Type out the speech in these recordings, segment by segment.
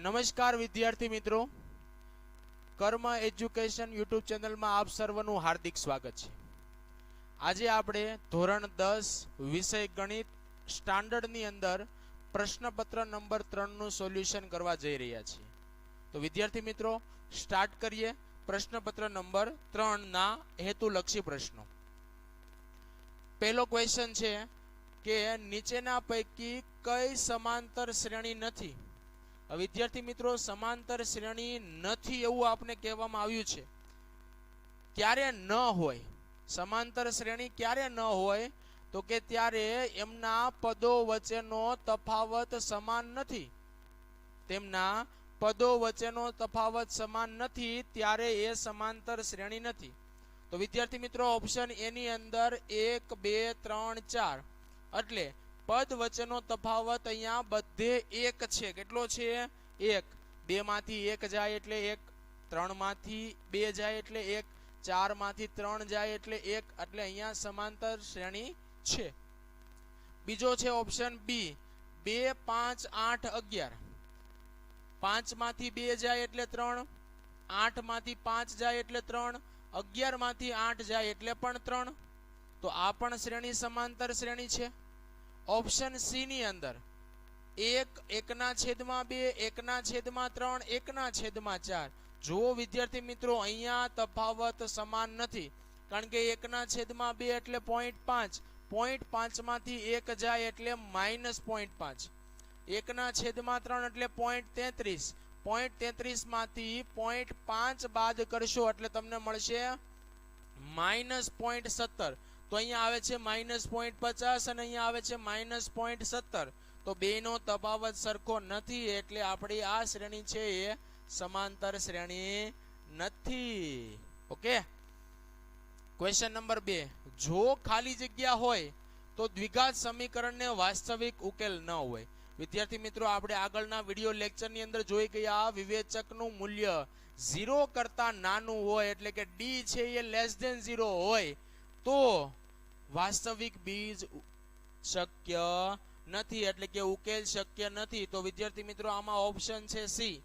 નમસ્કાર વિદ્યાર્થી મિત્રો, કર્મ એજ્યુકેશન યુટ્યુબ ચેનલમાં આપ સર્વનું હાર્દિક સ્વાગત છે। આજે આપણે ધોરણ 10 વિષય ગણિત સ્ટાન્ડર્ડની અંદર પ્રશ્નપત્ર નંબર 3 નું સોલ્યુશન કરવા જઈ રહ્યા છીએ। તો વિદ્યાર્થી મિત્રો, સ્ટાર્ટ કરીએ પ્રશ્નપત્ર નંબર 3 ના હેતુલક્ષી પ્રશ્નો। પહેલો ક્વેશ્ચન છે કે નીચેના પૈકી કઈ સમાંતર શ્રેણી નથી। વિદ્યાર્થી મિત્રો, સમાંતર શ્રેણી નથી એવું આપને કહેવામાં આવ્યું છે। ક્યારે ન હોય સમાંતર શ્રેણી, ક્યારે ન હોય તો કે ત્યારે એમના પદો વચ્ચેનો તફાવત સમાન નથી, તેમના પદો વચ્ચેનો તફાવત સમાન નથી ત્યારે એ સમાંતર શ્રેણી નથી। તો વિદ્યાર્થી મિત્રો, ઓપ્શન એ ની અંદર 1 2 3 4 એટલે પદ વચ્ચેનો તફાવત અહીંયા બધે 1 છે। કેટલો છે? 1। 2 માંથી 1 જાય એટલે 1, 3 માંથી 2 જાય એટલે 1, 4 માંથી 3 જાય એટલે 1, એટલે અહીંયા સમાંતર શ્રેણી છે। બીજો છે ઓપ્શન બી, 2 5 8 11, 5 માંથી 2 જાય એટલે 3, 8 માંથી 5 જાય એટલે 3, 11 માંથી 8 જાય એટલે પણ 3, તો આ પણ શ્રેણી સમાંતર શ્રેણી છે। ઓપ્શન સી ની અંદર 1 1/2, 1/3, 1/4। જુઓ વિદ્યાર્થી મિત્રો, અહીંયા તફાવત સમાન નથી, કારણ કે 1/2 એટલે 0.5, 0.5 માંથી 1 જાય એટલે -0.5, 1/3 એટલે 0.33, 0.33 માંથી 0.5 બાદ કરશો એટલે તમને મળશે -0.17, તો અહીંયા આવે છે -0.50 અને અહીંયા આવે છે -0.17, તો બેનો તફાવત સરખો નથી એટલે આપણી આ શ્રેણી છે એ સમાંતર શ્રેણી નથી। ઓકે, ક્વેશ્ચન નંબર 2, જો ખાલી જગ્યા હોય તો દ્વિઘાત સમીકરણને વાસ્તવિક ઉકેલ ન હોય। વિદ્યાર્થી મિત્રો, આપણે આગળના વિડિયો લેક્ચરની અંદર જોઈ ગયા વિવેચકનું મૂલ્ય 0 કરતા નાનું હોય એટલે કે ડી છે એ <0 હોય તો વાસ્તવિક બીજ શક્ય નથી, એટલે કે ઉકેલ શક્ય નથી। તો વિદ્યાર્થી મિત્રો, આમાં ઓપ્શન છે સી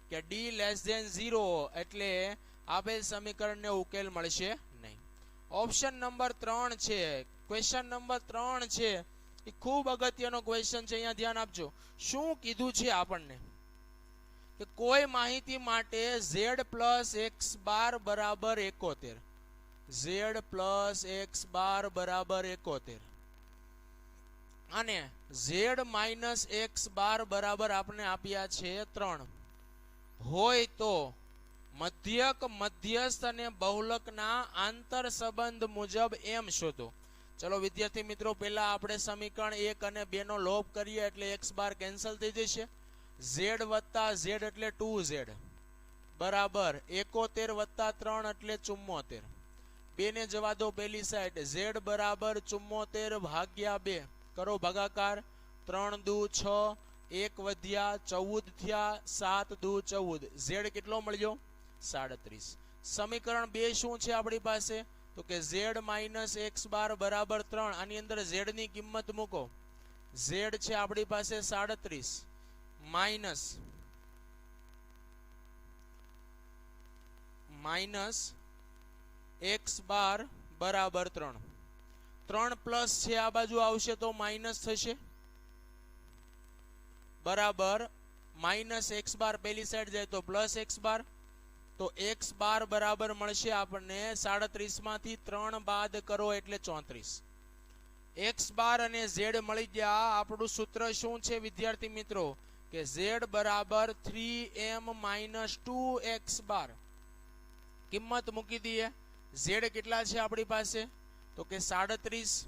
કે ડી <0 એટલે આપેલ સમીકરણને ઉકેલ મળશે નહીં। ઓપ્શન નંબર 3 છે, ક્વેશ્ચન નંબર 3 છે એ ખૂબ અગત્યનો ક્વેશ્ચન છે, અહીંયા ધ્યાન આપજો। શું કીધું છે આપણને કે કોઈ માહિતી માટે z પ્લસ x બાર બરાબર 71, z પ્લસ x બાર બરાબર 71 અને z માઇનસ x બાર બરાબર આપણે આપ્યા છે 3 હોય તો મધ્યક, મધ્યસ્થ અને બહુલકના આંતર સંબંધ મુજબ એમ શોધો। ચલો વિદ્યાર્થી મિત્રો, પહેલા આપણે સમીકરણ 1 અને 2 નો લોપ કરીએ એટલે x બાર કેન્સલ થઈ જશે, z વત્તા z એટલે 2z બરાબર 71 વત્તા 3 એટલે 74, 2 ને જવા દો પેલી સાઈડ, z બરાબર 74 ભાગ્યા 2 કરો ભાગાકાર, 3 દુ 6, 1 વધ્યા 14 થયા, 7 દુ 14, z કેટલો મળ્યો? 37। સમીકરણ 2 શું છે આપણી પાસે તો કે z માઇનસ x બાર બરાબર 3, આની અંદર z ની કિંમત મૂકો, z છે આપણી પાસે 37 માઇનસ x બાર બરાબર 3, 3 પ્લસ છે આ બાજુ આવશે તો માઇનસ થશે બરાબર માઇનસ x બાર પેલી સાઈડ જાય તો પ્લસ x બાર, તો x બાર બરાબર મળશે આપણને 37 માંથી 3 બાદ કરો એટલે 34। x બાર અને z મળી ગયા। આપણું સૂત્ર શું છે વિદ્યાર્થી મિત્રો કે z બરાબર 3m માઇનસ 2x બાર, કિંમત મૂકી દઈએ। z કેટલા છે આપણી પાસે તો કે 37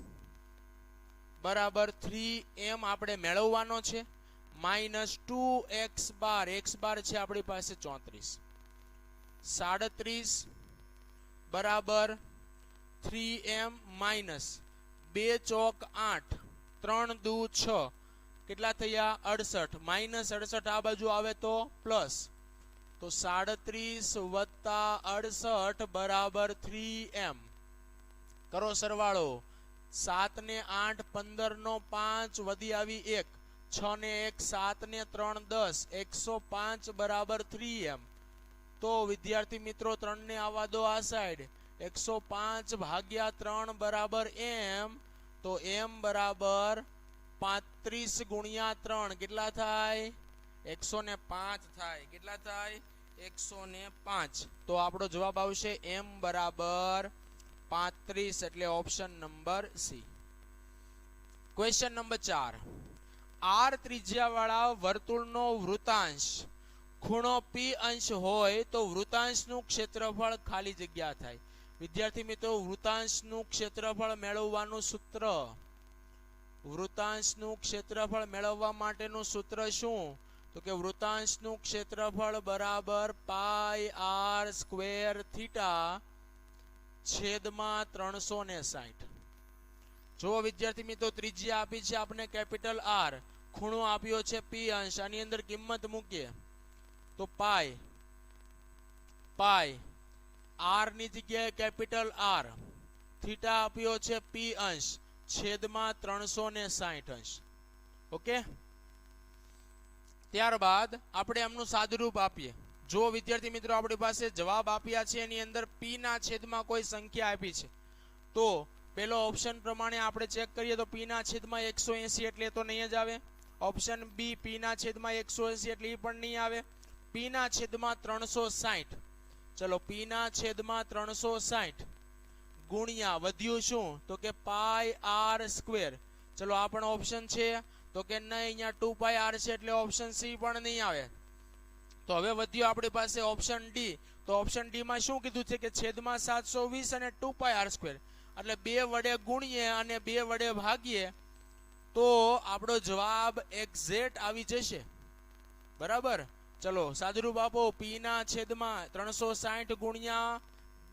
બરાબર 3m આપણે મેળવવાનો છે, માઇનસ 2x બાર, x બાર છે આપણી પાસે 34, 37 બરાબર 3m માઇનસ 2 ચોક 8, 3 દુ 6 કેટલા થયા 68, માઇનસ 68 આ બાજુ આવે તો પ્લસ, તો 37 વત્તા 68 બરાબર 3m કરો સરવાળો, 7 ને 8 15 નો 5 વધી આવી 1, 6 ને 1 7 ને 3 10 105 બરાબર 3m. તો વિદ્યાર્થી મિત્રો 3 ને આવવા દો આ સાઈડ 105 ભાગ્યા 3 બરાબર m. તો m બરાબર 35 ગુણ્યા 3 કેટલા થાય 105 થાય. કેટલા થાય 105. તો આપણો જવાબ આવશે m બરાબર 35 એટલે option number C. Question number 4. r ત્રિજ્યાવાળા વર્તુળનો વૃતાંશ ખૂણો p અંશ હોય તો વૃતાંશનું ક્ષેત્રફળ ખાલી જગ્યા થાય. વિદ્યાર્થી મિત્રો વૃતાંશનું ક્ષેત્રફળ મેળવવાનું સૂત્ર, વૃતાંશનું ક્ષેત્રફળ મેળવવા માટેનું સૂત્ર શું? તો કે વૃતાંશનું ક્ષેત્રફળ બરાબર પાઈ r સ્ક્વેર થીટા છેદમાં 360. જો વિદ્યાર્થી મિત્રો ત્રિજ્યા આપી છે આપણે કેપિટલ R, ખૂણો આપ્યો છે p અંશ, આની અંદર કિંમત મૂકીએ તો પાઈ r ની જગ્યાએ કેપિટલ R, થીટા આપ્યો છે p અંશ છેદમાં 360 અંશ. ઓકે, ત્યારબાદ આપણે એમનું સાદુરૂપ આપીએ. જો વિદ્યાર્થી મિત્રો આપણી પાસે જવાબ આપ્યા છે એની અંદર p ના છેદમાં કોઈ સંખ્યા આપી છે તો પેલો ઓપ્શન પ્રમાણે આપણે ચેક કરીએ તો p ના છેદમાં 180 એટલે તો નહીં જ આવે. ઓપ્શન બી p ના છેદમાં 180 એટલે એ પણ નહીં આવે. p ના છેદમાં 360, ચલો p ના છેદમાં 360 ગુણ્યા વધ્યું શું તો કે પાઈ r સ્ક્વેર. ચલો આ પણ ઓપ્શન છે તો કે નહીં, અહીંયા 2 પાઈ r છે એટલે ઓપ્શન સી પણ નહીં આવે. તો હવે વધ્યું આપણી પાસે ઓપ્શન ડી. તો ઓપ્શન ડી માં શું કીધું છે કે છેદમાં 720 અને 2 પાઈ r સ્ક્વેર એટલે 2 વડે ગુણીએ અને 2 વડે ભાગીએ તો આપણો જવાબ એક્ઝેક્ટ આવી જશે. બરાબર, ચલો સાદુરૂપ આપો. p ના છેદમાં 360 ગુણ્યા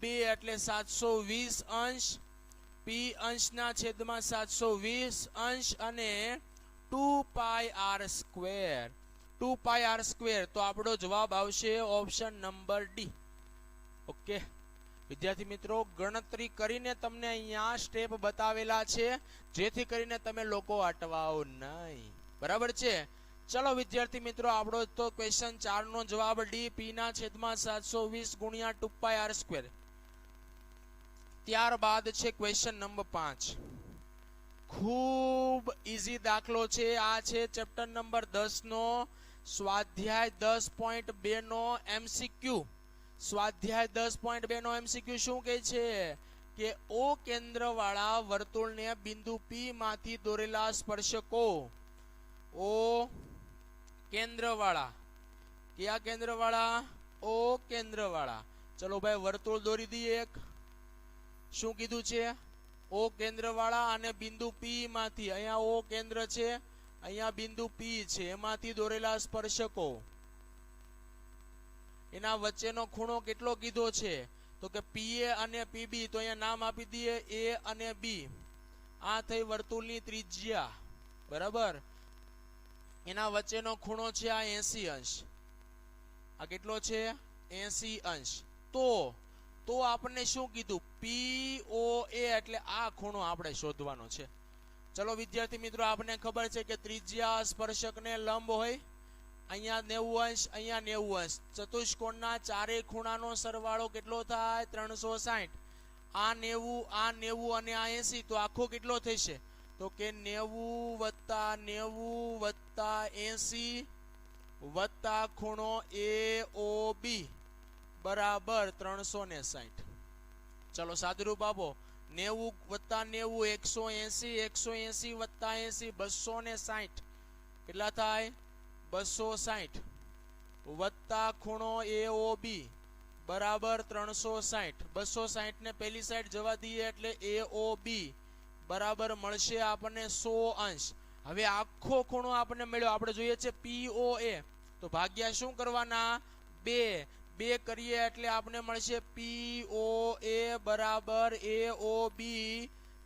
2 એટલે 720 અંશ, p અંશના છેદમાં 720 અંશ અને 2 પાઈ r સ્ક્વેર, 2 પાઈ r સ્ક્વેર. તો આપણો જવાબ આવશે ઓપ્શન નંબર ડી. ઓકે વિદ્યાર્થી મિત્રો, ગણતરી કરીને તમને અહીંયા સ્ટેપ બતાવેલા છે જેથી કરીને તમે લોકો અટવાઓ નહીં. બરાબર છે. ચલો વિદ્યાર્થી મિત્રો, આપણો તો ક્વેશ્ચન 4 નો જવાબ ડી, p ના છેદમાં 720 ગુણ્યા 2 પાઈ r સ્ક્વેર. ત્યારબાદ છે ક્વેશ્ચન નંબર 5. ખૂબ ઈઝી દાખલો છે આ. છે ચેપ્ટર નંબર 10 નો સ્વાધ્યાય 10.2 નો MCQ. સ્વાધ્યાય 10.2 નો MCQ શું કહે છે કે O કેન્દ્રવાળા વર્તુળને બિંદુ P માંથી દોરેલા સ્પર્શકો, O કેન્દ્રવાળા, કયા કેન્દ્રવાળા? O કેન્દ્રવાળા. ચલો ભાઈ વર્તુળ દોરી દઈએ એક. શું કીધું છે? O કેન્દ્રવાળા અને બિંદુ P માંથી, અહીંયા O કેન્દ્ર છે, અહીંયા બિંદુ P છે, એમાંથી દોરેલા સ્પર્શકો, એના વચ્ચેનો ખૂણો કેટલો કીધો છે તો કે PA અને PB. તો અહીંયા નામ આપી દઈએ A અને B. આ થઈ વર્તુળની ત્રિજ્યા. બરાબર, એના વચ્ચેનો ખૂણો છે આ 80 અંશ. આ કેટલો છે? 80 અંશ. તો આપણને શું કીધું? POA એટલે આ ખૂણો આપણે શોધવાનો છે. ચલો વિદ્યાર્થી મિત્રો, આપણને ખબર છે કે ત્રિજ્યા સ્પર્શકને લંબ હોય, અહીંયા 90 અંશ, અહીંયા 90 અંશ. ચતુષ્કોણના ચારે ખૂણાનો સરવાળો કેટલો થાય? 360. આ 90, આ 90 અને આ 80. તો આખો કેટલો થશે તો કે 90 વત્તા 90 વત્તા 80 વત્તા ખૂણો AOB બરાબર 360. ચલો સાદુરૂપ આપો. 90 વત્તા 90 180, 180 વત્તા 80 260. કેટલા થાય? 260 વત્તા ખૂણો AOB બરાબર 360. 260 ને પેલી સાઈડ જવા દઈએ એટલે AOB બરાબર મળશે આપણને 100 અંશ. હવે આખો ખૂણો આપણને મળ્યો. આપણે જોઈએ છે POA, તો ભાગ્યા શું કરવાના? 2 કરીએ એટલે આપણને મળશે POA બરાબર AOB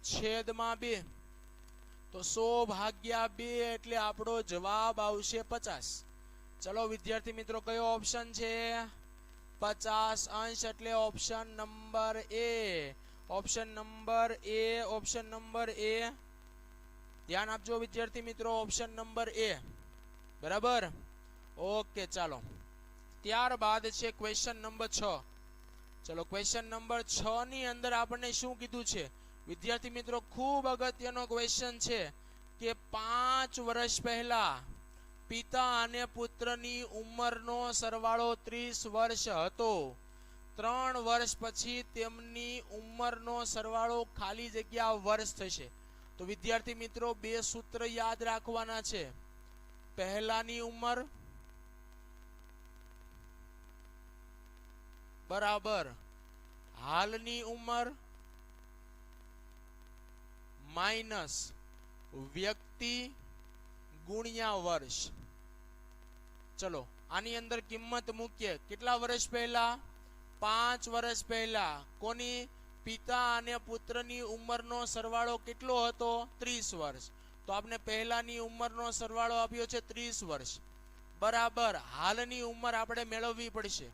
છેદમાં 2. તો 100 ભાગ્યા 2 એટલે આપણો જવાબ આવશે 50. ચલો વિદ્યાર્થી મિત્રો, કયો ઓપ્શન છે? 50 અંશ એટલે option number A. Option number A, option number A ધ્યાન આપજો વિદ્યાર્થી મિત્રો, ઓપ્શન નંબર એ. બરાબર, ઓકે. ચાલો ત્યારબાદ છે ક્વેશ્ચન નંબર 6. ચલો ક્વેશ્ચન નંબર 6 ની અંદર આપણને શું કીધું છે વિદ્યાર્થી મિત્રો? ખૂબ અગત્યનો ક્વેશ્ચન છે કે 5 વર્ષ પહેલા પિતા અને પુત્રની ઉંમરનો સરવાળો 30 વર્ષ હતો. 3 વર્ષ પછી તેમની ઉંમરનો સરવાળો ખાલી જગ્યા વર્ષ થશે. તો વિદ્યાર્થી મિત્રો 2 સૂત્ર યાદ રાખવાના છે. પહેલાની ઉંમર બરાબર હાલની ઉંમર માઇનસ વ્યક્તિ ગુણ્યા વર્ષ. ચલો આની અંદર કિંમત મૂકીએ. કેટલા વર્ષ પહેલા? 5 વર્ષ પહેલા. કોની? પિતા અને પુત્રની ઉંમરનો સરવાળો કેટલો હતો? 30 વર્ષ. તો આપણે પહેલાની ઉંમરનો સરવાળો આપ્યો છે 30 વર્ષ. બરાબર હાલની ઉંમર આપણે મેળવવી પડશે.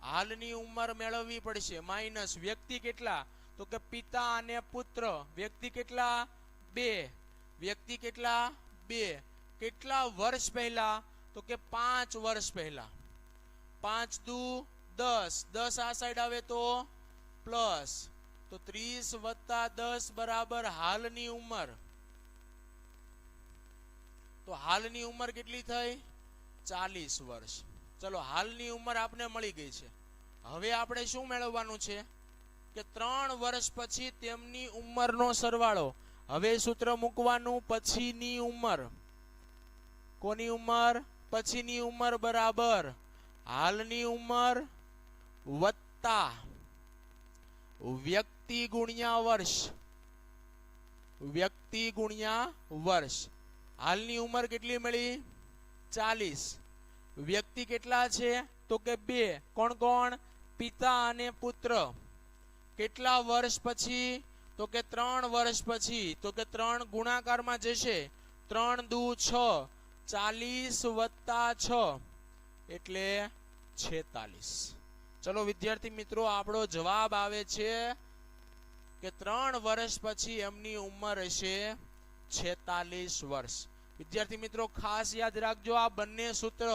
હાલની ઉંમર મેળવવી પડશે. માઇનસ વ્યક્તિ કેટલા? તો કે પિતા અને પુત્ર. વ્યક્તિ કેટલા? 2. વ્યક્તિ કેટલા? 2. કેટલા વર્ષ પહેલા? તો કે 5 વર્ષ પહેલા. 5 દુ 10. 10 આ સાઈડ આવે તો પ્લસ. તો 30 વત્તા 10 બરાબર હાલની ઉંમર. તો હાલની ઉંમર કેટલી થઈ? 40 વર્ષ. ચલો હાલની ઉંમર આપને મળી ગઈ છે. હવે આપણે શું મેળવવાનું છે કે 3 વર્ષ પછી તેમની ઉંમરનો સરવાળો. હવે સૂત્ર મૂકવાનું, પછીની ઉંમર. કોની ઉંમર? પછીની ઉંમર બરાબર હાલની ઉંમર વત્તા વ્યક્તિ ગુણ્યા વર્ષ. વ્યક્તિ ગુણ્યા વર્ષ. હાલની ઉંમર કેટલી મળી? 40. વ્યક્તિ કેટલા છે? તો કે 2. કોણ કોણ? પિતા અને પુત્ર. કેટલા વર્ષ પછી? તો કે 3 વર્ષ પછી. તો કે 3 ગુણાકારમાં જશે. 3 દુ 6. 40 વત્તા 6 એટલે 46. ચલો વિદ્યાર્થી મિત્રો આપણો જવાબ આવે છે કે 3 વર્ષ પછી એમની ઉંમર હશે 46 વર્ષ. વિદ્યાર્થી મિત્રો ખાસ યાદ રાખજો, આ બંને સૂત્ર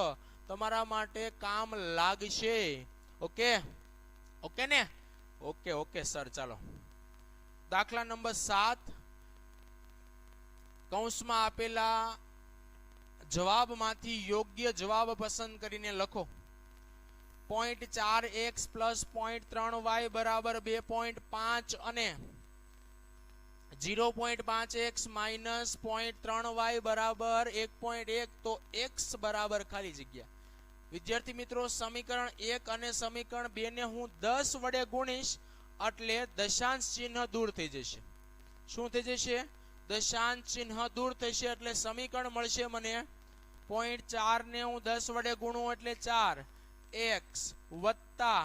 તમારા માટે કામ લાગશે. ઓકે ઓકે ને? Okay okay sir. ચાલો દાખલા નંબર 7. કૌંસમાં આપેલા જવાબમાંથી યોગ્ય જવાબ પસંદ કરીને લખો. 0.4x પ્લસ 0.3y બરાબર 2.5 અને 0.5x માઇનસ 0.3y બરાબર 1.1. તો x બરાબર ખાલી જગ્યા. વિદ્યાર્થી મિત્રો સમીકરણ 1 અને સમીકરણ 2 ને હું 10 વડે ગુણીશ એટલે દશાંશ ચિહ્ન દૂર થઈ જશે. શું થઈ જશે? દશાંશ ચિહ્ન દૂર થશે એટલે સમીકરણ મળશે મને 0.4 ને હું 10 વડે ગુણું એટલે 4x વત્તા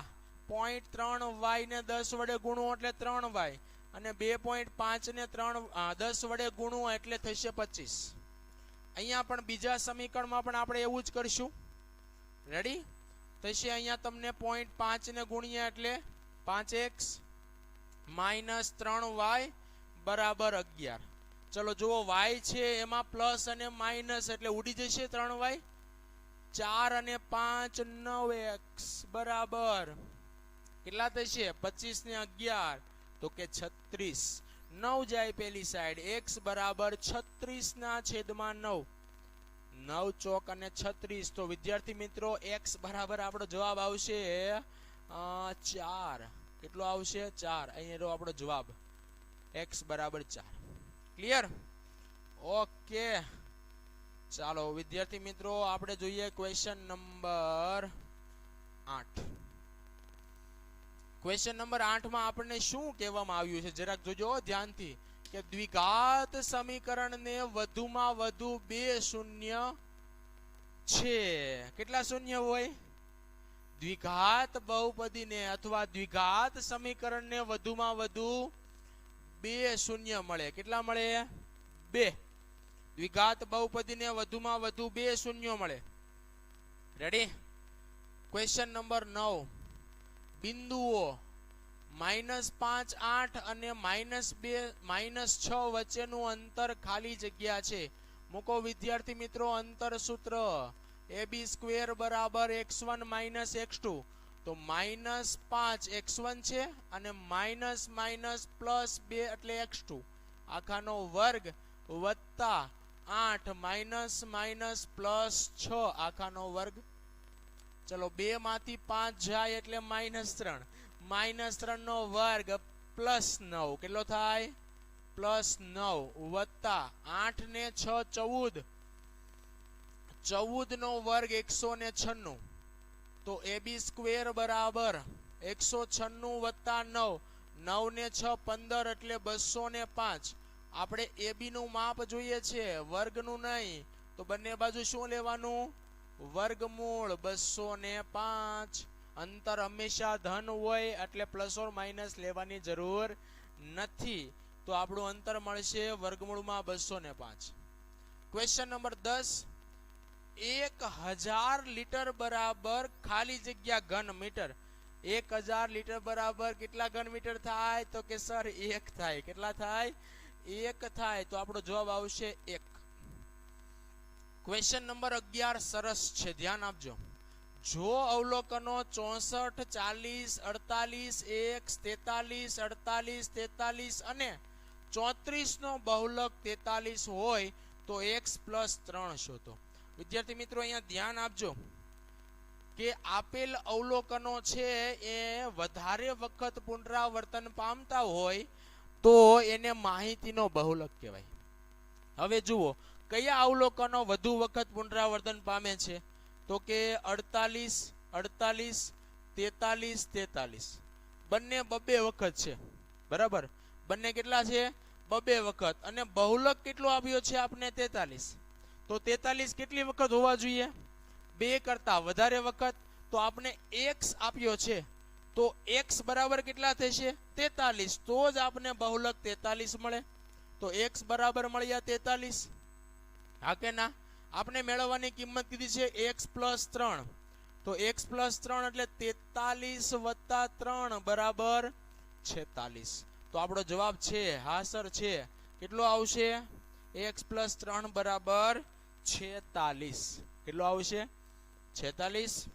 0.3y ને 10 વડે ગુણું એટલે 3y અને 2.5 ને 10 વડે ગુણું એટલે થશે 25. અહીંયા પણ બીજા સમીકરણમાં પણ આપણે એવું જ કરશું. રેડી થશે. અહીંયા તમને 0.5 ને ગુણ્યા એટલે 5x માઇનસ 3y બરાબર 11. ચલો જુઓ y છે એમાં પ્લસ અને માઇનસ એટલે ઉડી જશે 3y. 4 અને 5 9x બરાબર કેટલા થશે? 25 ને 11 તો કે 36. 9 જાય પેલી સાઈડ. x બરાબર 36 ના છેદમાં 9. 9 ચોક અને 36. તો વિદ્યાર્થી મિત્રો x બરાબર આપણો જવાબ આવશે 4. કેટલો આવશે? 4. અહીંયા આપણો જવાબ x બરાબર 4. ક્લિયર? ઓકે ચાલો વિદ્યાર્થી મિત્રો આપણે જોઈએ ક્વેશ્ચન નંબર 8. ક્વેશ્ચન નંબર 8 માં આપણને શું કહેવામાં આવ્યું છે જરાક જોજો ધ્યાનથી કે દ્વિઘાત સમીકરણને વધુમાં વધુ 2 શૂન્ય છે. કેટલા શૂન્ય હોય? દ્વિઘાત બહુપદીને અથવા દ્વિઘાત સમીકરણને વધુમાં વધુ 2 શૂન્ય મળે. કેટલા મળે? 2. દ્વિઘાત બહુપદીને વધુમાં વધુ 2 શૂન્ય મળે. રેડી? Question number 9. બિંદુઓ -5 8 અને -2 -6 વચ્ચેનું અંતર ખાલી જગ્યા છે. મૂકો વિદ્યાર્થી મિત્રો અંતર સૂત્ર ab² બરાબર x1 - x2. તો -5 x1 છે અને માઇનસ માઇનસ +2 એટલે x2 આખાનો વર્ગ વત્તા 8 માઇનસ માઇનસ +6 આખાનો વર્ગ. ચલો 2 માંથી 5 જાય એટલે -3. -3 નો વર્ગ +9 કેટલો થાય +9 વત્તા 8 ને 6 14. 14 નો વર્ગ 196. તો ab² બરાબર 196 વત્તા 9. 9 ને 6 15 એટલે 205. આપણે ab નું માપ જોઈએ છે વર્ગનું નહીં. તો બંને બાજુ શું લેવાનું વર્ગમૂળ 205. અંતર હંમેશા ધન હોય એટલે પ્લસ ઓર માઇનસ લેવાની જરૂર નથી. તો આપણું અંતર મળશે વર્ગમૂળમાં 205. Question number 10. 1000 લીટર બરાબર ખાલી જગ્યા ઘન મીટર. 1000 લીટર બરાબર કેટલા ઘન મીટર થાય તો કે સર 1 થાય. કેટલા થાય 1 થાય. તો આપણો જવાબ આવશે 1. ક્વેશ્ચન નંબર 11 સરસ છે, ધ્યાન આપજો. જો અવલોકનો 64 40 48 1 43 48 43 અને 34 નો બહુલક 43 હોય તો x + 3 શોધો. વિદ્યાર્થી મિત્રો અહીંયા ધ્યાન આપજો કે આપેલ અવલોકનો છે એ વધારે વખત પુનરાવર્તન પામતા હોય તો એને માહિતીનો બહુલક કહેવાય. હવે જુઓ કયા અવલોકનો વધુ વખત પુનરાવર્તન પામે છે તો કે 48 48 43 43. બંને બબે વખત છે બરાબર. બંને કેટલા છે બબે વખત. અને બહુલક કેટલો આવ્યો છે આપણે 43. તો 43 કેટલી વખત હોવા જોઈએ 2 કરતા વધારે વખત. તો આપણે x આપ્યો છે તો x બરાબર કેટલા થશે 43. તો જ આપણે બહુલક 43 મળે. તો x બરાબર મળ્યા 43. હા કે ના. આપણે મેળવવાની કિંમત કીધી છે x + 3. તો x + 3 એટલે 43 + 3 બરાબર 46. તો આપણો જવાબ છે હા સર છે. કેટલો આવશે x + 3 બરાબર 46. કેટલો આવશે 46.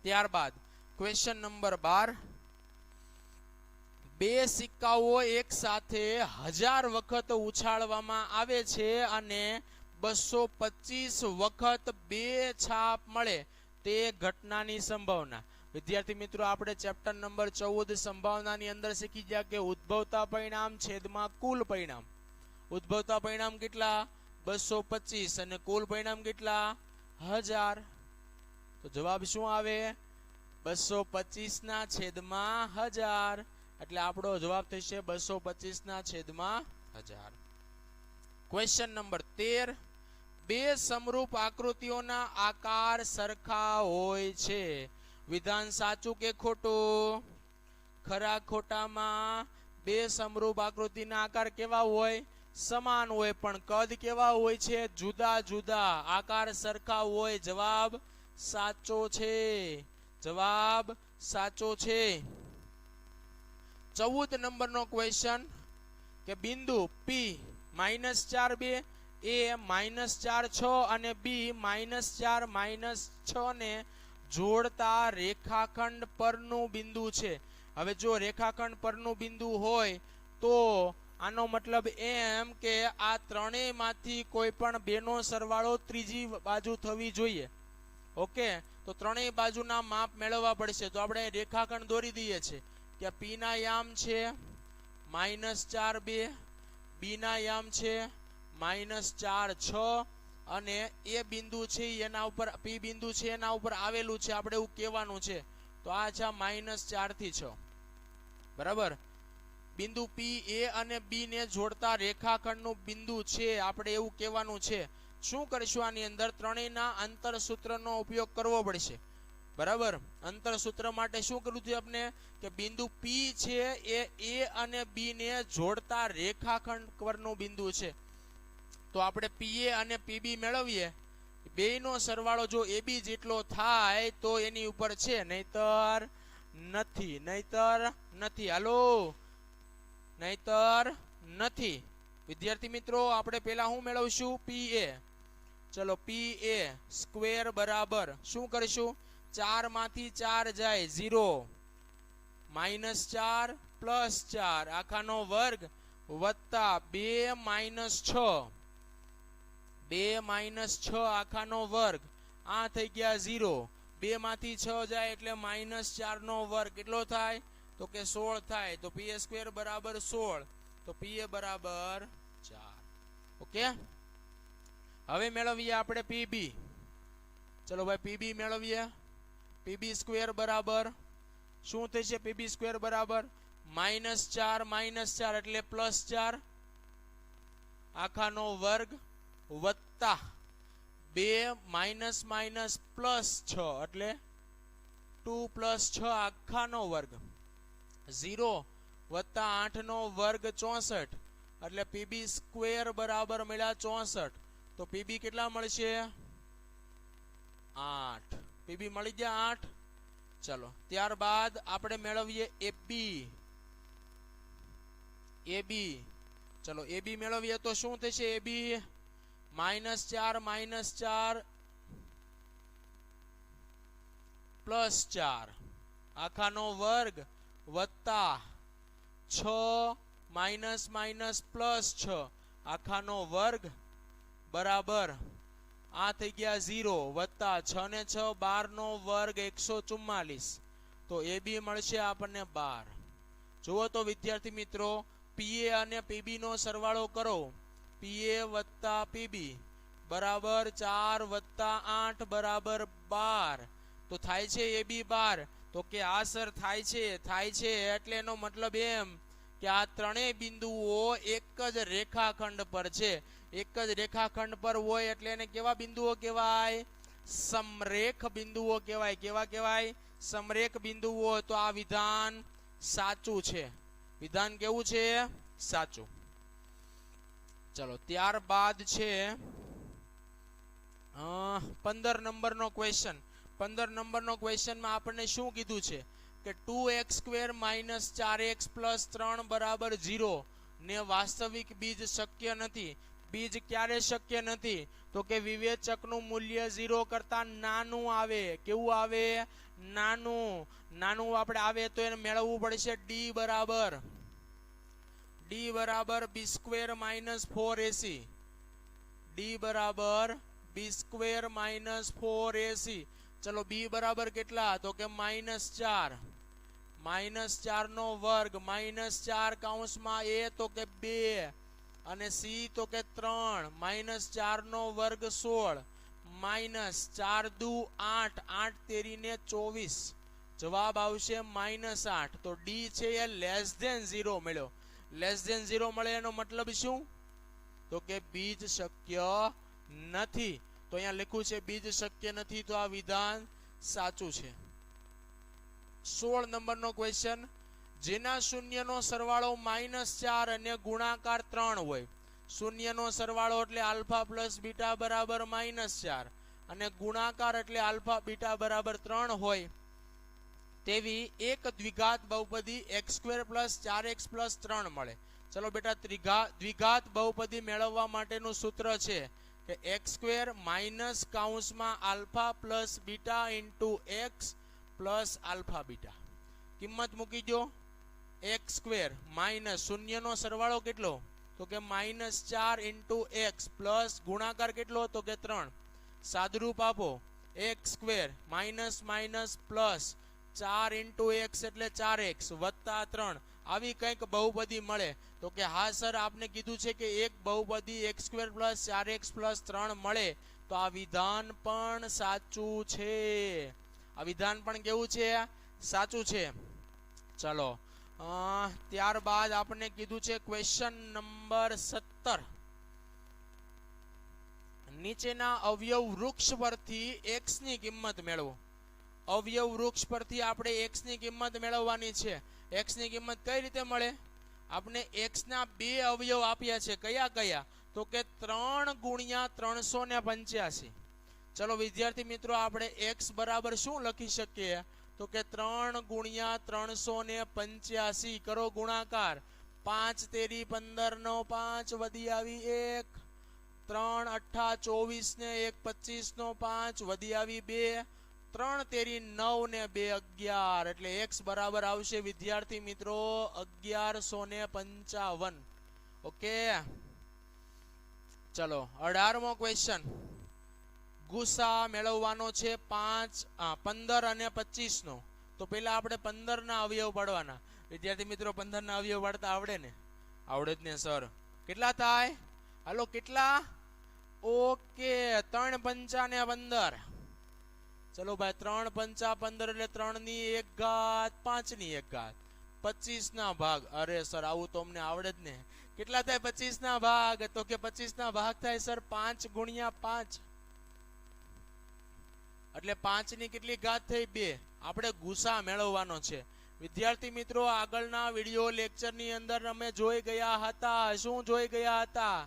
ત્યારબાદ ક્વેશ્ચન નંબર 12. 2 સિક્કાઓ એક સાથે 1000 વખત ઉછાળવામાં આવે છે અને 225 વખત 2 છાપ મળે તે ઘટનાની સંભાવના. વિદ્યાર્થી મિત્રો આપણે ચેપ્ટર નંબર 14 સંભાવનાની અંદર શીખી ગયા કે ઉદ્ભવતા પરિણામ છેદમાં કુલ પરિણામ. ઉદ્ભવતા પરિણામ કેટલા 225 અને કુલ પરિણામ કેટલા 1000. તો જવાબ શું આવે 225 ના છેદમાં 1000. એટલે આપણો જવાબ થશે 225 ના છેદમાં 1000. Question number 13. 2 સમરૂપ આકૃતિઓના આકાર સરખા હોય છે. વિધાન સાચું કે ખોટું. ખરા ખોટામાં 2 સમરૂપ આકૃતિના આકાર કેવા હોય સમાન હોય પણ કદ કેવા હોય છે જુદા જુદા. આકાર સરખા હોય. જવાબ સાચો છે. જવાબ સાચો છે. 14 નંબરનો ક્વેશ્ચન કે બિંદુ P -4 2 A -4 6 અને B -4 -6 ને જોડતા રેખાખંડ પરનું બિંદુ છે. હવે જો રેખાખંડ પરનું બિંદુ હોય તો આનો મતલબ એમ કે આ ત્રણેયમાંથી કોઈ પણ બેનો સરવાળો ત્રીજી બાજુ થવી જોઈએ. ઓકે. તો ત્રણેય બાજુના માપ મેળવવા પડશે. તો આપણે રેખાખંડ દોરી દઈએ છીએ કે P ના યામ છે -4 2, B ના યામ છે -4 6 અને એ બિંદુ છે એના ઉપર P બિંદુ છે એના ઉપર આવેલું છે. આપણે એવું કહેવાનું છે. તો આ છે -4 થી 6 બરાબર. બિંદુ P A અને B ને જોડતા રેખાખંડનું બિંદુ છે આપણે એવું કહેવાનું છે. શું કરશું આની અંદર ત્રણેયના અંતર સૂત્રનો ઉપયોગ કરવો પડશે બરાબર. અંતર સૂત્ર માટે શું કરવું છે આપણે કે બિંદુ P છે એ A અને B ને જોડતા રેખાખંડ પરનું બિંદુ છે. તો આપણે PA અને PB મેળવીએ. બેયનો સરવાળો જો AB જેટલો થાય તો એની ઉપર છે, નહીતર નથી, નહીતર નથી. હાલો, નહીતર નથી. વિદ્યાર્થી મિત્રો આપણે પેલા શું મેળવશું? PA. ચલો PA સ્ક્વેર બરાબર શું કરીશું? 4 માંથી 4 જાય 0, -4 +4 આખાનો વર્ગ વત્તા 2 - 6, 2 - 6 આખાનો વર્ગ, આ થઈ ગયા 0. 2 માંથી 6 જાય એટલે -4 નો વર્ગ કેટલો થાય? તો કે 16 થાય. તો PA સ્ક્વેર બરાબર 16. તો PA બરાબર 4. ઓકે. હવે મેળવીએ આપણે PB. ચલો ભાઈ PB મેળવીએ. PB સ્ક્વેર બરાબર શું થશે? PB સ્ક્વેર બરાબર -4 -4 એટલે +4 આખાનો વર્ગ વત્તા 2 -6 એટલે 2 + 6 આખાનો વર્ગ, 0 વત્તા 8 નો વર્ગ 64 એટલે PB સ્ક્વેર બરાબર મળ્યા 64. તો PB કેટલા મળશે? 8. PB મળી ગયા 8. ચલો ત્યારબાદ આપણે મેળવીએ AB. AB ચલો AB મેળવીએ તો શું થશે? AB -4 -4 +4 આખાનો વર્ગ વત્તા 6 -6 આખાનો વર્ગ બરાબર આ થઈ ગયા 0 વત્તા 6 ને 6 12 નો વર્ગ 144. તો AB મળશે આપણને 12. જુઓ તો વિદ્યાર્થી મિત્રો, PA અને PB નો સરવાળો કરો. PA વત્તા PB બરાબર 4 વત્તા 8 બરાબર 12. તો થાય છે AB 12. તો કે આ સર થાય છે એટલે એનો મતલબ એમ કે આ ત્રણેય બિંદુઓ એક જ રેખાખંડ પર છે. એક જ રેખાખંડ પર હોય એટલે એને કેવા બિંદુઓ કહેવાય? સમરેખ બિંદુઓ કહેવાય. કેવા કહેવાય? સમરેખ બિંદુઓ. તો આ વિધાન સાચું છે. વિધાન કેવું છે? સાચું. ચલો ત્યારબાદ છે 15 નંબરનો ક્વેશ્ચન. 15 નંબરનો ક્વેશ્ચનમાં આપણને શું કીધું છે કે 2x² - 4x + 3 બરાબર 0 ને વાસ્તવિક બીજ શક્ય નથી. બીજ ક્યારે શક્ય નથી? તો કે વિવેચકનું મૂલ્ય 0 કરતા નાનું આવે. કેવું આવે? નાનું આપણે આવે તો એને મેળવવું પડશે D બરાબર b² - 4ac. D બરાબર b² - 4ac. ચલો B બરાબર કેટલા? તો કે -4. -4 નો વર્ગ -4 કૌંસમાં A તો કે 2 અને C તો કે 3 -4 નો વર્ગ 16 -4 દુ 8 8 તેરીને 24. જવાબ આવશે -8. તો D છે એ <0 મળ્યો. <0 મળે એનો મતલબ શું? તો કે બીજ શક્ય નથી. તો અહીંયા લખ્યું છે બીજ શક્ય નથી. તો આ વિધાન સાચું છે. 16 નંબરનો ક્વેશ્ચન, જેના શૂન્યનો સરવાળો -4 અને ગુણાકાર 3 હોય. શૂન્યનો સરવાળો એટલે આલ્ફા પ્લસ બીટા બરાબર -4 અને ગુણાકાર એટલે આલ્ફા બીટા બરાબર 3 હોય તેવી એક દ્વિઘાત બહુપદી x² + 4x + 3 મળે. ચલો બેટા, દ્વિઘાત બહુપદી મેળવવા માટેનું સૂત્ર છે કે x² - કૌંસમાં alpha plus beta into x plus alpha beta. કિંમત મૂકી દો. x² માઇનસ શૂન્યનો સરવાળો કેટલો? તો કે -4 ઇન્ટુ x પ્લસ ગુણાકાર કેટલો? તો કે 3. સાદુરૂપ આપો. x² minus minus plus 4 into x એટલે 4x વત્તા 3 આવી કંઈક બહુપદી મળે. તો કે હા સર, આપને કીધું છે કે એક બહુપદી x² + 4x + 3 મળે. તો આ વિધાન પણ સાચું છે. આ વિધાન પણ કેવું છે? સાચું છે. ચલો ત્યારબાદ આપણે કીધું છે ક્વેશ્ચન નંબર 17. નીચેના અવયવ વૃક્ષ પરથી x ની કિંમત મેળવો. અવયવ વૃક્ષ પરથી આપણે x ની કિંમત મેળવવાની છે. x ની કિંમત કઈ રીતે મળે? આપણે x ના બે અવયવ આપ્યા છે. કયા કયા? તો કે 3 × 385. ચલો વિદ્યાર્થી મિત્રો, આપણે x બરાબર શું લખી શકીએ? તો કે 3 ગુણ્યા 385 કરો ગુણાકાર 5 તેરી 15 નો 5 વધી આવી 1 3 અઠ્ઠા 24 ને 1 25 નો 5 વધી આવી 2 3 તેરી 9 ને 2 11 એટલે x બરાબર આવશે વિદ્યાર્થી મિત્રો 1155. ઓકે ચલો 18મો ક્વેશ્ચન ગુસા મેળવવાનો છે 15 અને 25 નો. તો પહેલા આપણે 15 ના અવયવ પાડવાના. વિદ્યાર્થી મિત્રો 15 ના અવયવ પાડતા આવડે ને? આવડે જ ને સર. કેટલા થાય? હાલો કેટલા? ઓકે 3 પંચા ને 15. ચલો ભાઈ 3 પંચા 15 એટલે 3 ની 1 ઘાત 5 ની 1 ઘાત 25 ના ભાગ. અરે સર આવું તો અમને આવડે જ ને. કેટલા થાય 25 ના ભાગ? તો કે 25 ના ભાગ થાય સર 5 ગુણ્યા 5 એટલે 5 ની કેટલી ઘાત થઈ? 2. આપણે ગુસા મેળવવાનો છે. વિદ્યાર્થી મિત્રો આગળના વિડિયો લેક્ચરની અંદર અમે જોઈ ગયા હતા. શું જોઈ ગયા હતા?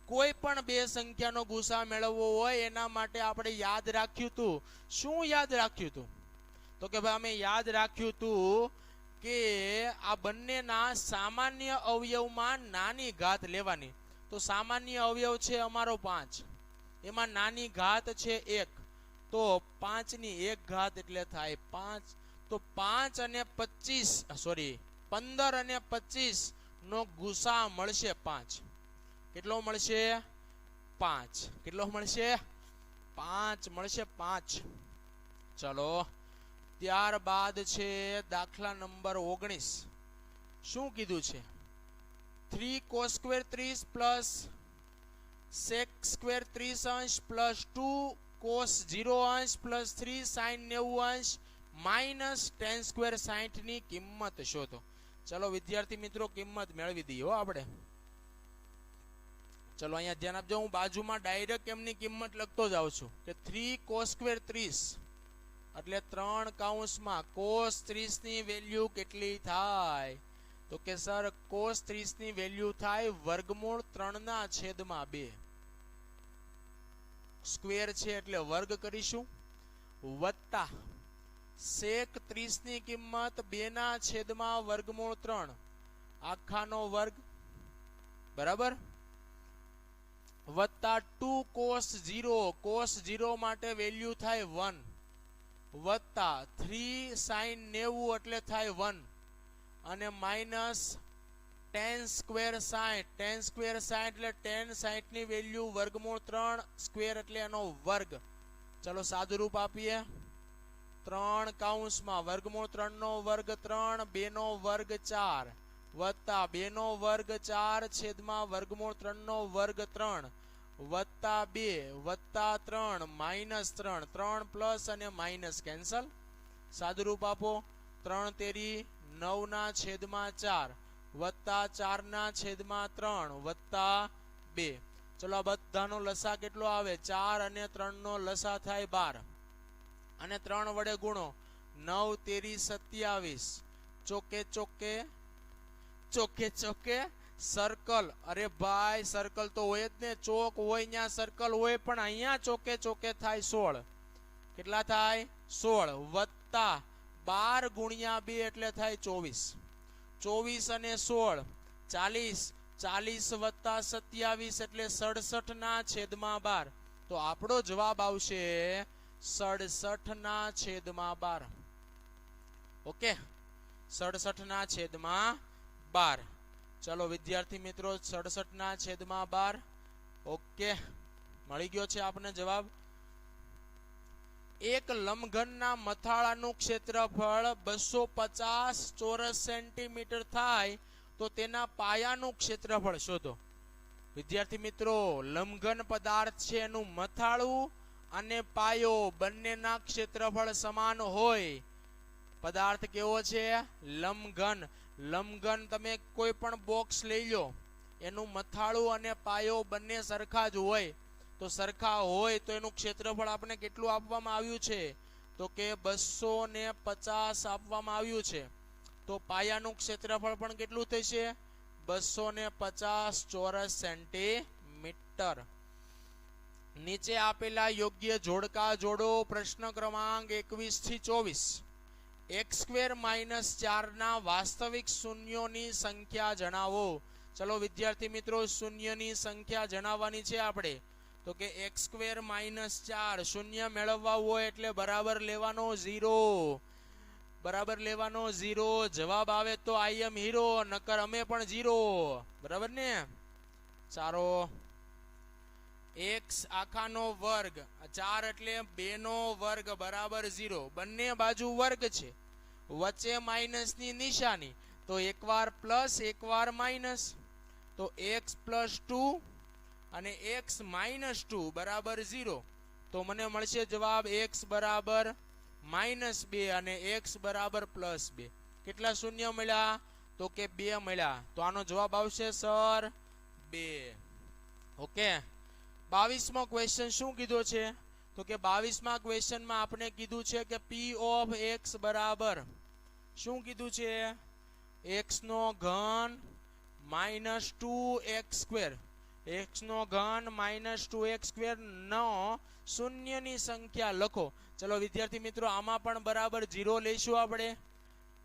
કોઈ પણ બે સંખ્યાનો ગુસા મેળવવો હોય એના માટે આપણે યાદ રાખ્યું હતું. શું યાદ રાખ્યું હતું? તો કે ભાઈ અમે યાદ રાખ્યું હતું કે આ બંનેના સામાન્ય અવયવમાં નાની ઘાત લેવાની. તો સામાન્ય અવયવ છે અમારો 5, એમાં નાની ઘાત છે 1, તો 5 ની 1 ઘાત એટલે થાય 5. તો 5 અને 25 15 અને 25 નો ગુસા મળશે 5. કેટલો મળશે? 5. કેટલો મળશે? 5 મળશે 5. ચલો ત્યારબાદ છે દાખલા નંબર 19. શું કીધું છે? 3 cos square 30 plus sec square 30 અંશ પ્લસ 2 cos 0 અંશ પ્લસ 3 sin 90 અંશ માઇનસ tan સ્ક્વેર 60 ની કિંમત શોધો. ચલો વિદ્યાર્થી મિત્રો કિંમત મેળવી દઈએ હો આપણે. ચલો અહીંયા ધ્યાન આપજો. હું બાજુમાં ડાયરેક્ટ એમની કિંમત લખતો જાઉં છું કે 3 cos સ્ક્વેર 30 એટલે 3 કૌંસમાં cos 30 ની વેલ્યુ કેટલી થાય? તો કે સર cos 30 ની વેલ્યુ થાય વર્ગમૂળ 3 ના છેદમાં 2. સ્ક્વેર છે એટલે વર્ગ કરીશું વત્તા sec 30 ની કિંમત 2 ના છેદમાં વર્ગમૂળ 3 આખાનો વર્ગ બરાબર વત્તા 2 cos 0 માટે વેલ્યુ થાય 1 વત્તા 3 sin 90 એટલે થાય 1 અને માઇનસ tan સ્ક્વેર 60 એટલે tan 60 ની વેલ્યુ વર્ગમૂળ 3 સ્ક્વેર એટલે એનો વર્ગ. ચલો સાદુરૂપ આપીએ. 3 કૌંસમાં વર્ગમૂળ 3 નો વર્ગ 3 2 નો વર્ગ 4 વત્તા 2 નો વર્ગ 4 છેદમાં વર્ગમૂળ 3 નો વર્ગ 3 વત્તા 2 વત્તા 3 માઇનસ 3 3 પ્લસ અને માઇનસ કેન્સલ. સાદુરૂપ આપો. 3 તેરી 9 ના છેદમાં 4 વત્તા 4 ના છેદમાં 3 વત્તા 2. ચલો આ બધાનો લસા કેટલો આવે? 4 અને 3 નો લસા થાય 12 અને 3 વડે ગુણો 9 તેરી 27 ચોકે ચોકે સર્કલ. અરે ભાઈ સર્કલ તો હોય જ ને. ચોક હોય ત્યાં સર્કલ હોય પણ અહીંયા ચોકે થાય 16. કેટલા થાય? 16 વત્તા 12 ગુણ્યા 2 એટલે થાય 24. 24 અને 16 40. 40 વત્તા 27 એટલે 67 ના છેદમાં 12. તો આપણો જવાબ આવશે 67 ના છેદમાં 12. ઓકે 67 ના છેદમાં 12. ચલો વિદ્યાર્થી મિત્રો 67 ના છેદમાં 12. ઓકે મળી ગયો છે આપને જવાબ. એક લંબઘનના મથાળાનું ક્ષેત્રફળ 250 ચોરસ સેન્ટીમીટર થાય તો તેના પાયાનું ક્ષેત્રફળ શોધો. વિદ્યાર્થી મિત્રો લંબઘન પદાર્થ છે એનું મથાળું અને પાયો બંનેના ક્ષેત્રફળ સમાન હોય. પદાર્થ કેવો છે? લંબઘન. તમે કોઈ પણ બોક્સ લઈ લો એનું મથાળું અને પાયો બંને સરખા જ હોય. તો સરખા હોય તો એનું ક્ષેત્રફળ આપણે કેટલું આપવામાં આવ્યું છે? તો કે 250 આપવામાં આવ્યું છે. તો પાયાનું ક્ષેત્રફળ પણ કેટલું થશે? 250 ચોરસ સેન્ટીમીટર. નીચે આપેલા યોગ્ય જોડકા જોડો. પ્રશ્ન ક્રમાંક 21 થી 24. x² - 4 ના વાસ્તવિક શૂન્યોની સંખ્યા જણાવો. ચલો વિદ્યાર્થી મિત્રો, શૂન્યની સંખ્યા જણાવવાની છે આપણે. તો કે x² - 4 શૂન્ય મેળવવા હોય એટલે બરાબર લેવાનો 0. બરાબર લેવાનો 0. જવાબ આવે તો આઈ એમ હીરો, નકર અમે પણ 0. બરાબર ને? ચાલો, x આખાનો વર્ગ 4 એટલે 2 નો વર્ગ બરાબર 0. બંને બાજુ વર્ગ છે, વચ્ચે માઇનસ ની નિશાની, તો એકવાર પ્લસ એકવાર માઇનસ. તો x + 2 અને x - 2 બરાબર 0. તો મને મળશે જવાબ x બરાબર -2 અને x બરાબર +2. કેટલા શૂન્ય મળ્યા? તો કે 2 મળ્યા. તો આનો જવાબ આવશે સર 2. ઓકે. 22મો ક્વેશ્ચન શું કીધો છે? તો કે 22મા ક્વેશ્ચનમાં આપણે કીધું છે કે p of x બરાબર શું કીધું છે? x નો ઘન -2x². x નો ઘન -2x² નો શૂન્યની સંખ્યા લખો. ચલો વિદ્યાર્થી મિત્રો, આમાં પણ બરાબર 0 લઈશું આપણે.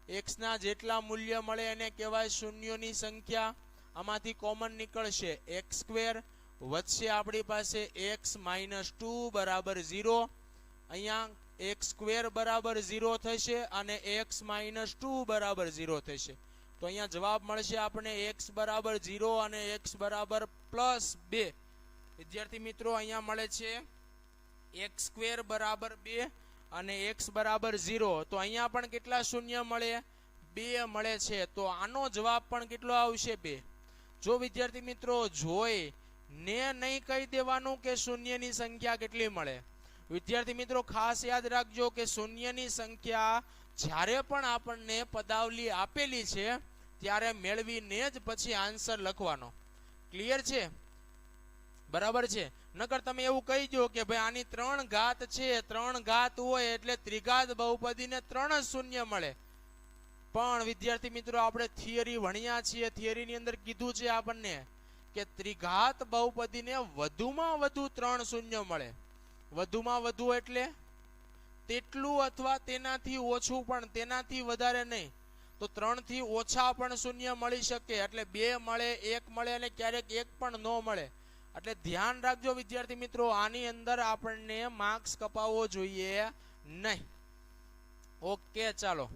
x ના જેટલા મૂલ્ય મળે એને કહેવાય શૂન્યોની સંખ્યા. આમાંથી કોમન નીકળશે x², વચ્ચે આપણી પાસે x - 2 બરાબર 0. અહીંયા x² બરાબર 0 થશે અને x - 2 બરાબર 0 થશે. તો અહીંયા જવાબ મળશે આપણે x બરાબર 0 અને x બરાબર +2. વિદ્યાર્થી મિત્રો, અહીંયા મળે છે x² બરાબર 2 અને x બરાબર 0. તો અહીંયા પણ કેટલા શૂન્ય મળે? 2 મળે છે. તો આનો જવાબ પણ કેટલો આવશે? 2. જો વિદ્યાર્થી મિત્રો જોઈ ને નહીં કહી દેવાનું કે શૂન્યની સંખ્યા કેટલી મળે. વિદ્યાર્થી મિત્રો ખાસ યાદ રાખજો કે શૂન્યની સંખ્યા જ્યારે પણ આપણને પદાવલી આપેલી છે ત્યારે મેળવીને જ પછી આન્સર લખવાનો. ક્લિયર છે? બરાબર છે? નકર તમે એવું કહી દો કે ભાઈ આની 3 ઘાત છે, 3 ઘાત હોય એટલે ત્રિઘાત બહુપદીને 3 જ શૂન્ય મળે. પણ વિદ્યાર્થી મિત્રો આપણે થિયરી ભણ્યા છીએ, થિયરીની અંદર કીધું છે આપણને કે ત્રિઘાત બહુપદીને વધુમાં વધુ 3 શૂન્ય મળે. વધુમાં વધુ એટલે તેટલું અથવા તેનાથી ઓછું, પણ તેનાથી વધારે નહીં. તો 3 થી ઓછા પણ શૂન્ય મળી શકે, એટલે 2 મળે, 1 મળે અને ક્યારેક 1 પણ ન મળે. એટલે ધ્યાન રાખજો વિદ્યાર્થી મિત્રો, આની અંદર આપણને માર્ક્સ કપાવવો જોઈએ નહીં. ઓકે, ચાલો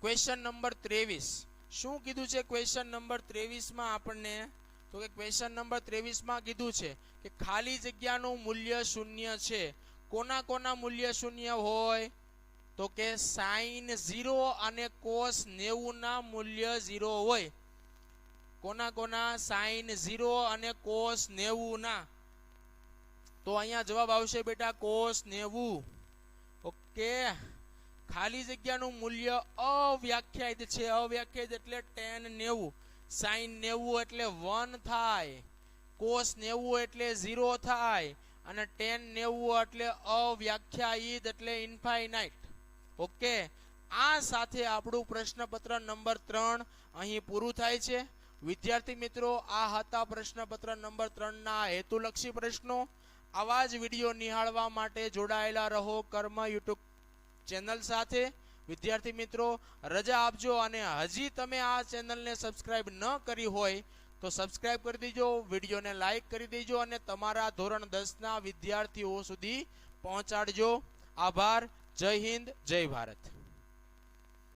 ક્વેશ્ચન નંબર 23. શું કીધું છે ક્વેશ્ચન નંબર 23 માં આપણને? તો કે ક્વેશ્ચન નંબર 23 માં કીધું છે કે ખાલી જગ્યાનું મૂલ્ય શૂન્ય છે. કોના કોના મૂલ્ય શૂન્ય હોય? તો કે sin 0 અને cos 90 ના મૂલ્ય 0 હોય. કોના કોના? sin 0 અને cos 90 ના. તો અહીંયા જવાબ આવશે બેટા cos 90. ઓકે. ખાલી જગ્યાનું મૂલ્ય અવ્યાખ્યાયિત છે. અવ્યાખ્યાયિત એટલે tan 90. sin 90 એટલે 1 થાય, cos 90 એટલે 0 થાય અને tan 90 એટલે અવ્યાખ્યાયિત એટલે ઇન્ફાઇનાઇટ. ઓકે. આ સાથે આપણું પ્રશ્નપત્ર નંબર 3 અહીં પૂરું થાય છે. વિદ્યાર્થી મિત્રો, આ હતા પ્રશ્નપત્ર નંબર 3 ના હેતુલક્ષી પ્રશ્નો. આવા જ વિડીયો નિહાળવા માટે જોડાયેલા રહો કર્મ યુટ્યુબ ચેનલ સાથે. વિદ્યાર્થી મિત્રો રજા આપજો, અને હજી તમે આ ચેનલને સબસ્ક્રાઇબ ન કરી હોય તો સબસ્ક્રાઇબ કરી દેજો, વિડીયોને લાઈક કરી દેજો અને તમારા ધોરણ 10 ના વિદ્યાર્થીઓ સુધી પહોંચાડજો. આભાર. જય હિન્દ, જય ભારત.